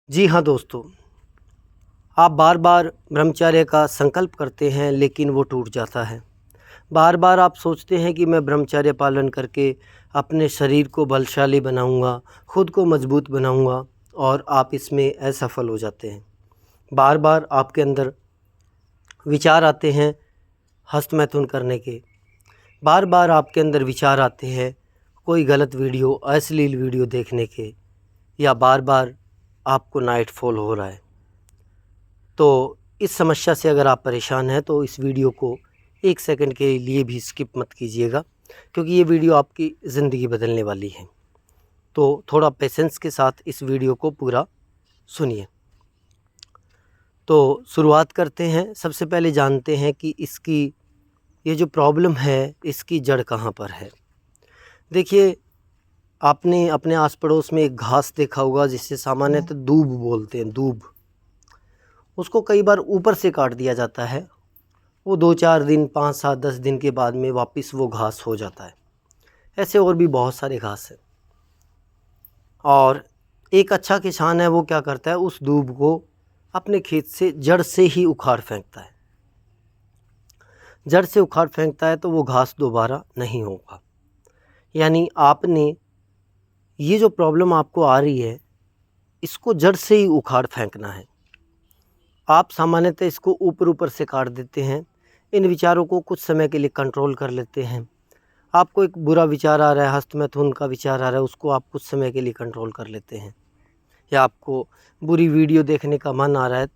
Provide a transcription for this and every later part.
जी हाँ दोस्तों, आप बार-बार ब्रह्मचर्य का संकल्प करते हैं लेकिन वो टूट जाता है। बार-बार आप सोचते हैं कि मैं ब्रह्मचर्य पालन करके अपने शरीर को बलशाली बनाऊँगा, खुद को मजबूत बनाऊँगा और आप इसमें असफल हो जाते हैं। बार-बार आपके अंदर विचार आते हैं हस्तमैथुन करने के, बार-बार आपके अंदर विचार आते हैं कोई गलत वीडियो, अश्लील वीडियो देखने के या बार-बार आपको नाइट फॉल हो रहा है। तो इस समस्या से अगर आप परेशान हैं तो इस वीडियो को 1 सेकंड के लिए भी स्किप मत कीजिएगा, क्योंकि ये वीडियो आपकी ज़िंदगी बदलने वाली है। तो थोड़ा पेशेंस के साथ इस वीडियो को पूरा सुनिए। तो शुरुआत करते हैं। सबसे पहले जानते हैं कि इसकी ये जो प्रॉब्लम है इसकी जड़ कहाँ पर है। देखिए, आपने अपने आस-पड़ोस में एक घास देखा होगा जिसे सामान्यतः दूब बोलते हैं, दूब। उसको कई बार ऊपर से काट दिया जाता है। वो 2-4 दिन, 5, 7, 10 दिन के बाद में वापस वो घास हो जाता है। ऐसे और भी बहुत सारे घास हैं। और एक अच्छा किसान है, वो क्या करता है, उस दूब को अपने खेत से जड़ से ही उखाड़ फेंकता है। जड़ से उखाड़ फेंकता है तो वो घास दोबारा नहीं होगा। यानी आपने ये जो प्रॉब्लम आपको आ रही है, इसको जड़ से ही उखाड़ फेंकना है। आप सामान्यतः इसको ऊपर-ऊपर से काट देते हैं। इन विचारों को कुछ समय के लिए कंट्रोल कर लेते हैं। आपको एक बुरा विचार आ रहा है, हस्तमैथुन का विचार आ रहा है, उसको आप कुछ समय के लिए कंट्रोल कर लेते हैं। या आपको बुरी वीडियो देखने का मन आ रहा है,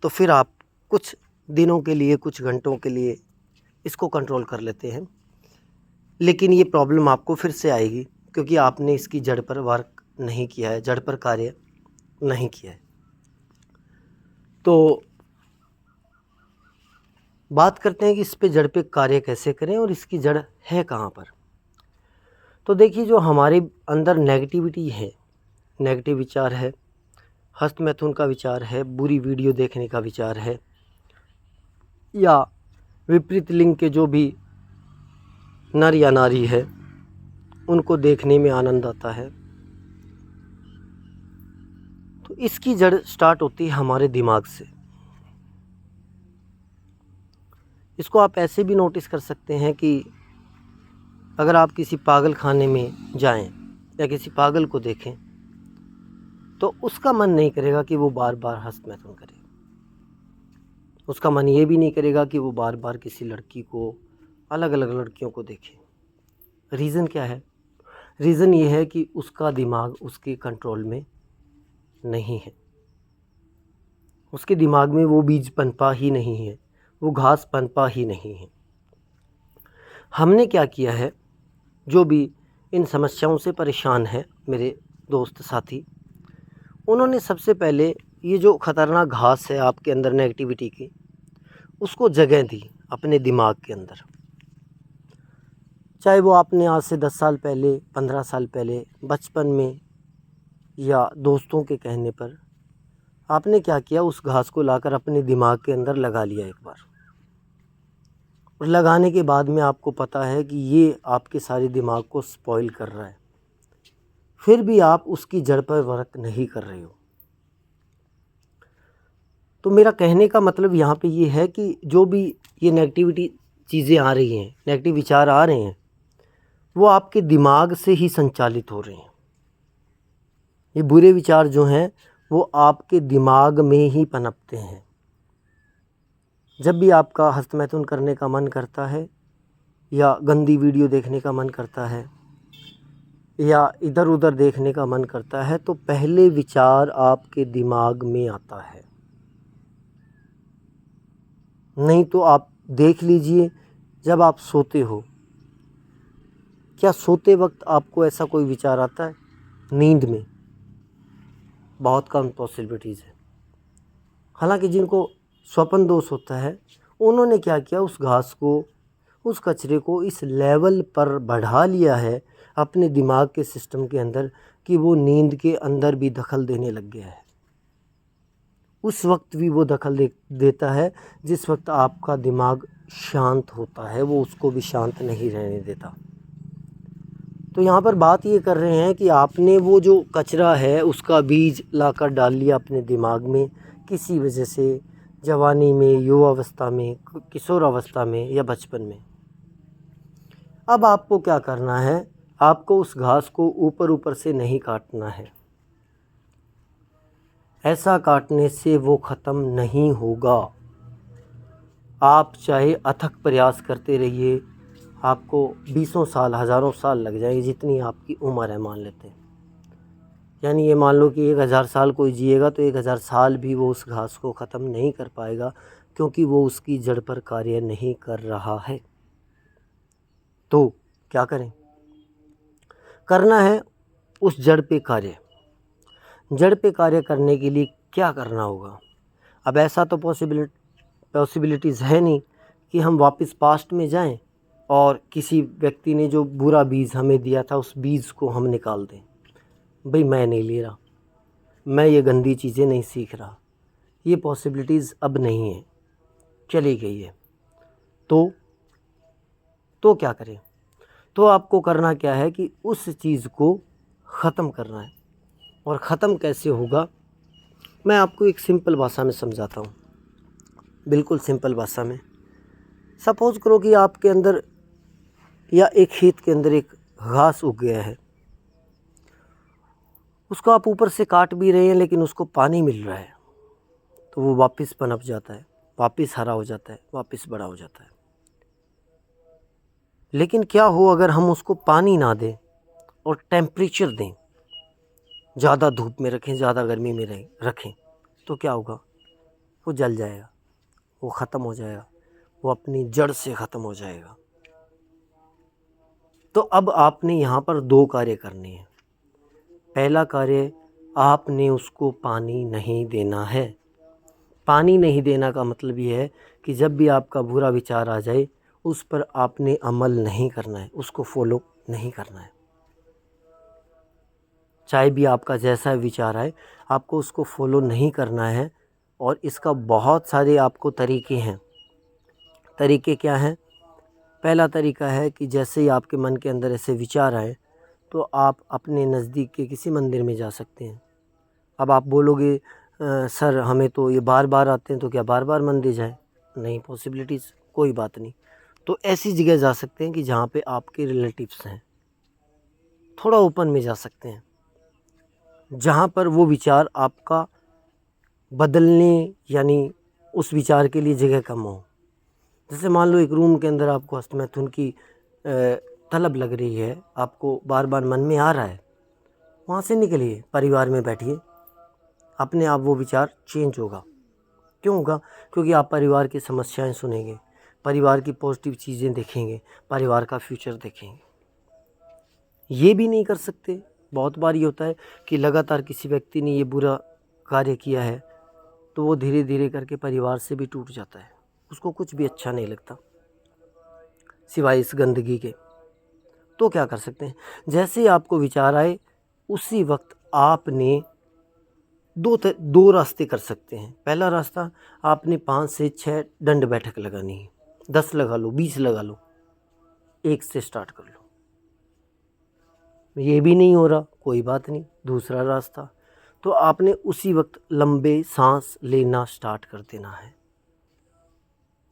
तो फिर आप कुछ दिनों के लिए, कुछ घंटों के लिए इसको कंट्रोल कर लेते हैं। लेकिन ये प्रॉब्लम आपको फिर से आएगी, क्योंकि आपने इसकी जड़ पर वर्क नहीं किया है, जड़ पर कार्य नहीं किया है। तो बात करते हैं कि इस पे जड़ पे कार्य कैसे करें और इसकी जड़ है कहाँ पर। तो देखिए, जो हमारे अंदर नेगेटिविटी है, नेगेटिव विचार है, हस्तमैथुन का विचार है, बुरी वीडियो देखने का विचार है, या विपरीत लिंग के जो भी नर या नारी है उनको देखने में आनंद आता है, तो इसकी जड़ स्टार्ट होती है हमारे दिमाग से। इसको आप ऐसे भी नोटिस कर सकते हैं कि अगर आप किसी पागल खाने में जाएं या किसी पागल को देखें, तो उसका मन नहीं करेगा कि वो बार बार हस्तमैथुन करे। उसका मन ये भी नहीं करेगा कि वो बार बार किसी लड़की को, अलग अलग लड़कियों को देखे। रीज़न क्या है? रीज़न ये है कि उसका दिमाग उसके कंट्रोल में नहीं है। उसके दिमाग में वो बीज पनपा ही नहीं है, वो घास पनपा ही नहीं है। हमने क्या किया है, जो भी इन समस्याओं से परेशान है मेरे दोस्त साथी, उन्होंने सबसे पहले ये जो ख़तरनाक घास है आपके अंदर नेगेटिविटी की, उसको जगह दी अपने दिमाग के अंदर। चाहे वो आपने आज से 10 साल पहले, 15 साल पहले, बचपन में या दोस्तों के कहने पर आपने क्या किया, उस घास को लाकर अपने दिमाग के अंदर लगा लिया एक बार। और लगाने के बाद में आपको पता है कि ये आपके सारे दिमाग को स्पॉइल कर रहा है, फिर भी आप उसकी जड़ पर वर्क नहीं कर रहे हो। तो मेरा कहने का मतलब यहाँ पे ये है कि जो भी ये नेगेटिविटी चीज़ें आ रही हैं, नेगेटिव विचार आ रहे हैं, वो आपके दिमाग से ही संचालित हो रहे हैं। ये बुरे विचार जो हैं वो आपके दिमाग में ही पनपते हैं। जब भी आपका हस्तमैथुन करने का मन करता है, या गंदी वीडियो देखने का मन करता है, या इधर उधर देखने का मन करता है, तो पहले विचार आपके दिमाग में आता है। नहीं तो आप देख लीजिए, जब आप सोते हो, क्या सोते वक्त आपको ऐसा कोई विचार आता है? नींद में बहुत कम पॉसिबिलिटीज़ है। हालांकि जिनको स्वप्न दोष होता है, उन्होंने क्या किया, उस घास को, उस कचरे को इस लेवल पर बढ़ा लिया है अपने दिमाग के सिस्टम के अंदर कि वो नींद के अंदर भी दखल देने लग गया है। उस वक्त भी वो दखल देता है जिस वक्त आपका दिमाग शांत होता है, वो उसको भी शांत नहीं रहने देता। तो यहाँ पर बात ये कर रहे हैं कि आपने वो जो कचरा है उसका बीज लाकर डाल लिया अपने दिमाग में, किसी वजह से जवानी में, युवावस्था में, किशोरावस्था में या बचपन में। अब आपको क्या करना है, आपको उस घास को ऊपर ऊपर से नहीं काटना है। ऐसा काटने से वो ख़त्म नहीं होगा। आप चाहे अथक प्रयास करते रहिए, आपको बीसों साल, हज़ारों साल लग जाएंगे, जितनी आपकी उम्र है मान लेते हैं। यानी ये मान लो कि 1000 साल कोई जिएगा तो 1000 साल भी वो उस घास को ख़त्म नहीं कर पाएगा, क्योंकि वो उसकी जड़ पर कार्य नहीं कर रहा है। तो क्या करें? करना है उस जड़ पे कार्य। जड़ पे कार्य करने के लिए क्या करना होगा? अब ऐसा तो पॉसिबिलिटीज़ है नहीं कि हम वापस पास्ट में जाएं और किसी व्यक्ति ने जो बुरा बीज हमें दिया था उस बीज को हम निकाल दें। भाई मैं नहीं ले रहा, मैं ये गंदी चीज़ें नहीं सीख रहा, ये पॉसिबिलिटीज़ अब नहीं है, चली गई है। तो क्या करें? तो आपको करना क्या है कि उस चीज़ को ख़त्म करना है। और ख़त्म कैसे होगा, मैं आपको एक सिंपल भाषा में समझाता हूँ, बिल्कुल सिंपल भाषा में। सपोज़ करो कि आपके अंदर या एक खेत के अंदर एक घास उग गया है, उसको आप ऊपर से काट भी रहे हैं लेकिन उसको पानी मिल रहा है, तो वो वापस पनप जाता है, वापस हरा हो जाता है, वापस बड़ा हो जाता है। लेकिन क्या हो अगर हम उसको पानी ना दें और टेम्परेचर दें, ज़्यादा धूप में रखें, ज़्यादा गर्मी में रखें, तो क्या होगा? वो जल जाएगा, वो ख़त्म हो जाएगा, वो अपनी जड़ से ख़त्म हो जाएगा। तो अब आपने यहाँ पर 2 कार्य करने हैं। पहला कार्य, आपने उसको पानी नहीं देना है। पानी नहीं देना का मतलब ये है कि जब भी आपका बुरा विचार आ जाए उस पर आपने अमल नहीं करना है, उसको फॉलो नहीं करना है। चाहे भी आपका जैसा विचार आए, आपको उसको फॉलो नहीं करना है। और इसका बहुत सारे आपको तरीके हैं। तरीके क्या हैं? पहला तरीका है कि जैसे ही आपके मन के अंदर ऐसे विचार आए तो आप अपने नज़दीक के किसी मंदिर में जा सकते हैं। अब आप बोलोगे सर हमें तो ये बार बार आते हैं, तो क्या बार बार मंदिर जाएं? नहीं, पॉसिबिलिटीज़ कोई बात नहीं। तो ऐसी जगह जा सकते हैं कि जहाँ पे आपके रिलेटिव्स हैं, थोड़ा ओपन में जा सकते हैं, जहाँ पर वो विचार आपका बदलने यानी उस विचार के लिए जगह कम हो। जैसे मान लो एक रूम के अंदर आपको हस्तमैथुन की तलब लग रही है, आपको बार बार मन में आ रहा है, वहाँ से निकलिए, परिवार में बैठिए, अपने आप वो विचार चेंज होगा। क्यों होगा? क्योंकि आप परिवार की समस्याएं सुनेंगे, परिवार की पॉजिटिव चीज़ें देखेंगे, परिवार का फ्यूचर देखेंगे। ये भी नहीं कर सकते, बहुत बार ये होता है कि लगातार किसी व्यक्ति ने ये बुरा कार्य किया है तो वो धीरे धीरे करके परिवार से भी टूट जाता है, उसको कुछ भी अच्छा नहीं लगता सिवाय इस गंदगी के। तो क्या कर सकते हैं? जैसे ही आपको विचार आए उसी वक्त आपने दो रास्ते कर सकते हैं। पहला रास्ता, आपने 5 से 6 दंड बैठक लगानी है। 10 लगा लो, 20 लगा लो, 1 से स्टार्ट कर लो। ये भी नहीं हो रहा, कोई बात नहीं, दूसरा रास्ता, तो आपने उसी वक्त लंबे सांस लेना स्टार्ट कर देना है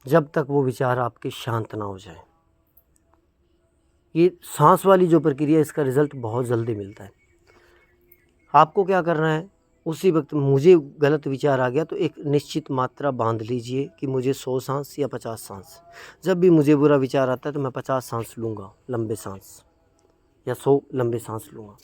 जब तक वो विचार आपके शांत ना हो जाए। ये सांस वाली जो प्रक्रिया, इसका रिज़ल्ट बहुत जल्दी मिलता है। आपको क्या करना है, उसी वक्त मुझे गलत विचार आ गया तो एक निश्चित मात्रा बांध लीजिए कि मुझे 100 सांस या 50 सांस। जब भी मुझे बुरा विचार आता है तो मैं 50 सांस लूँगा, लंबे सांस, या 100 लंबे सांस लूँगा।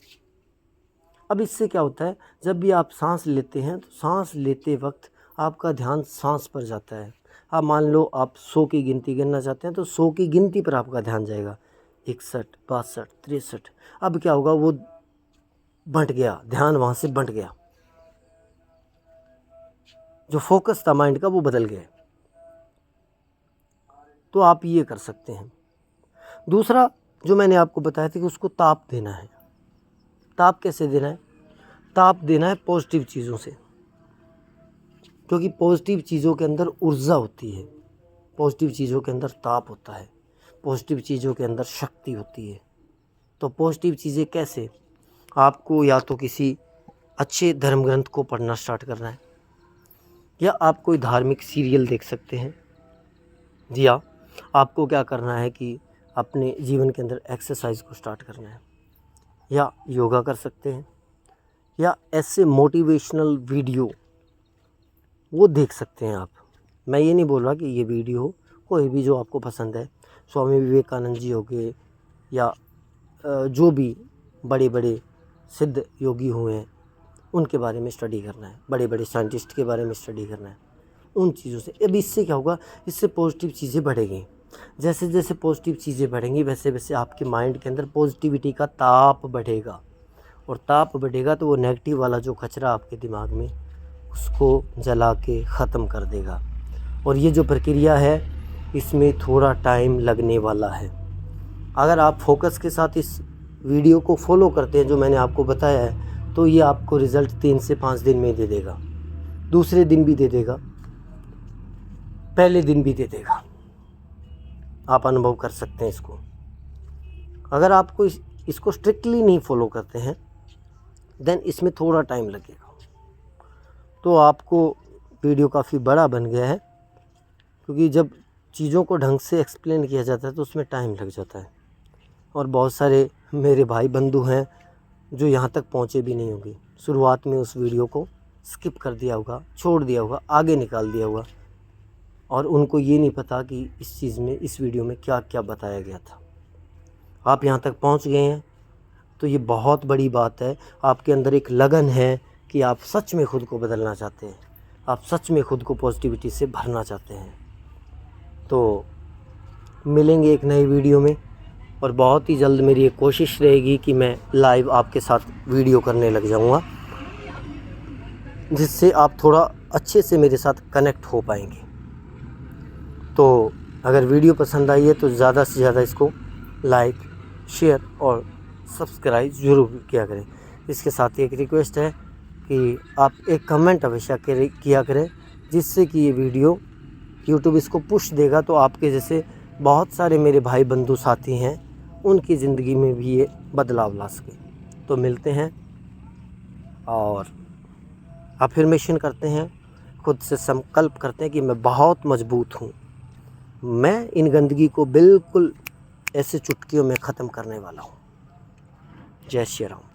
अब इससे क्या होता है, जब भी आप सांस लेते हैं तो सांस लेते वक्त आपका ध्यान सांस पर जाता है। अब मान लो आप 100 की गिनती गिनना चाहते हैं तो 100 की गिनती पर आपका ध्यान जाएगा, 61, 62, 63। अब क्या होगा, वो बंट गया, ध्यान वहाँ से बंट गया, जो फोकस था माइंड का वो बदल गया। तो आप ये कर सकते हैं। दूसरा जो मैंने आपको बताया था कि उसको ताप देना है। ताप कैसे देना है? ताप देना है पॉजिटिव चीज़ों से, क्योंकि पॉजिटिव चीज़ों के अंदर ऊर्जा होती है, पॉजिटिव चीज़ों के अंदर ताप होता है, पॉजिटिव चीज़ों के अंदर शक्ति होती है। तो पॉजिटिव चीज़ें कैसे? आपको या तो किसी अच्छे धर्म ग्रंथ को पढ़ना स्टार्ट करना है, या आप कोई धार्मिक सीरियल देख सकते हैं, या आपको क्या करना है कि अपने जीवन के अंदर एक्सरसाइज को स्टार्ट करना है, या योगा कर सकते हैं, या ऐसे मोटिवेशनल वीडियो वो देख सकते हैं आप। मैं ये नहीं बोल रहा कि ये वीडियो कोई भी जो आपको पसंद है, स्वामी विवेकानंद जी हो गए, या जो भी बड़े बड़े सिद्ध योगी हुए हैं उनके बारे में स्टडी करना है, बड़े बड़े साइंटिस्ट के बारे में स्टडी करना है, उन चीज़ों से। अब इससे क्या होगा, इससे पॉजिटिव चीज़ें बढ़ेंगी। जैसे जैसे पॉजिटिव चीज़ें बढ़ेंगी वैसे वैसे आपके माइंड के अंदर पॉजिटिविटी का ताप बढ़ेगा, और ताप बढ़ेगा तो वो नेगेटिव वाला जो कचरा आपके दिमाग में, उसको जला के ख़त्म कर देगा। और ये जो प्रक्रिया है इसमें थोड़ा टाइम लगने वाला है। अगर आप फोकस के साथ इस वीडियो को फॉलो करते हैं जो मैंने आपको बताया है, तो ये आपको रिज़ल्ट 3 से 5 दिन में दे देगा, दूसरे दिन भी दे देगा, पहले दिन भी दे देगा। आप अनुभव कर सकते हैं इसको। अगर आपको इसको स्ट्रिक्टली नहीं फॉलो करते हैं देन इसमें थोड़ा टाइम लगेगा। तो आपको वीडियो काफ़ी बड़ा बन गया है, क्योंकि जब चीज़ों को ढंग से एक्सप्लेन किया जाता है तो उसमें टाइम लग जाता है। और बहुत सारे मेरे भाई बंधु हैं जो यहाँ तक पहुँचे भी नहीं होंगे, शुरुआत में उस वीडियो को स्किप कर दिया होगा, छोड़ दिया होगा, आगे निकाल दिया होगा, और उनको ये नहीं पता कि इस चीज़ में, इस वीडियो में क्या क्या बताया गया था। आप यहाँ तक पहुँच गए हैं तो ये बहुत बड़ी बात है। आपके अंदर एक लगन है कि आप सच में खुद को बदलना चाहते हैं, आप सच में खुद को पॉजिटिविटी से भरना चाहते हैं। तो मिलेंगे एक नई वीडियो में, और बहुत ही जल्द मेरी एक कोशिश रहेगी कि मैं लाइव आपके साथ वीडियो करने लग जाऊंगा, जिससे आप थोड़ा अच्छे से मेरे साथ कनेक्ट हो पाएंगे। तो अगर वीडियो पसंद आई है तो ज़्यादा से ज़्यादा इसको लाइक, शेयर और सब्सक्राइब ज़रूर किया करें। इसके साथ ही एक रिक्वेस्ट है कि आप एक कमेंट अवश्य किया करें, जिससे कि ये वीडियो यूट्यूब इसको पुश देगा, तो आपके जैसे बहुत सारे मेरे भाई बंधु साथी हैं उनकी ज़िंदगी में भी ये बदलाव ला सके। तो मिलते हैं और अफर्मेशन करते हैं, खुद से संकल्प करते हैं कि मैं बहुत मजबूत हूँ, मैं इन गंदगी को बिल्कुल ऐसे चुटकियों में ख़त्म करने वाला हूँ। जय श्री राम।